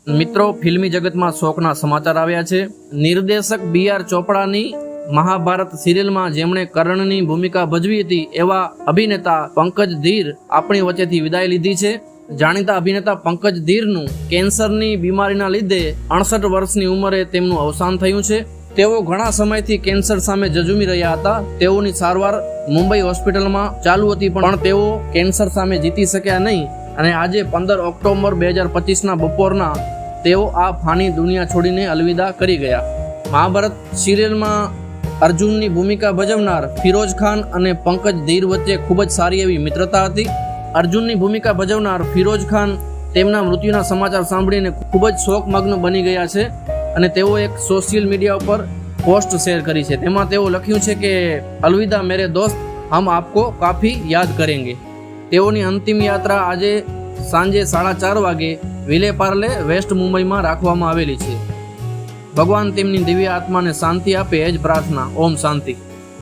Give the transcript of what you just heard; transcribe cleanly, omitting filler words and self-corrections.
મિત્રો, ફિલ્મી જગતમાં શોકના સમાચાર આવ્યા છે। નિર્દેશક BR ચોપડાની મહાભારત સિરિયલમાં જેમણે કર્ણની ભૂમિકા ભજવી હતી એવા અભિનેતા પંકજ ધીર આપણી વચ્ચેથી વિદાય લીધી છે। જાણીતા અભિનેતા પંકજ ધીરનું કેન્સરની બીમારીના લીધે 68 વર્ષની ઉંમરે તેમનું અવસાન થયું છે। તેઓ ઘણા સમયથી કેન્સર સામે જજુમી રહ્યા હતા। તેઓની સારવાર મુંબઈ હોસ્પિટલમાં ચાલુ હતી, પણ તેઓ કેન્સર સામે જીતી શક્યા નહીં અને આજે 15 ઓક્ટોબર 2025ના બપોરના તેઓ આ ફાની દુનિયા છોડીને અલવિદા કરી ગયા। મહાભારત સિરિયલમાં અર્જુનની ભૂમિકા ભજવનાર ફિરોઝ ખાન અને પંકજ ધીર વચ્ચે ખૂબ જ સારી એવી મિત્રતા હતી। અર્જુનની ભૂમિકા ભજવનાર ફિરોઝ ખાન તેમના મૃત્યુના સમાચાર સાંભળીને ખૂબ જ શોકમગ્ન બની ગયા છે અને તેઓ એક સોશિયલ મીડિયા ઉપર પોસ્ટ શેર કરી છે। તેમાં તેઓ લખ્યું છે કે અલવિદા મેરે દોસ્ત, હમ આપકો કાફી યાદ કરેંગે। તેઓની અંતિમ યાત્રા આજે સાંજે 4:30 વાગે વિલે પાર્લે વેસ્ટ મુંબઈમાં રાખવામાં આવેલી છે। ભગવાન તેમની દિવ્ય આત્માને શાંતિ આપે એ જ પ્રાર્થના। ઓમ શાંતિ।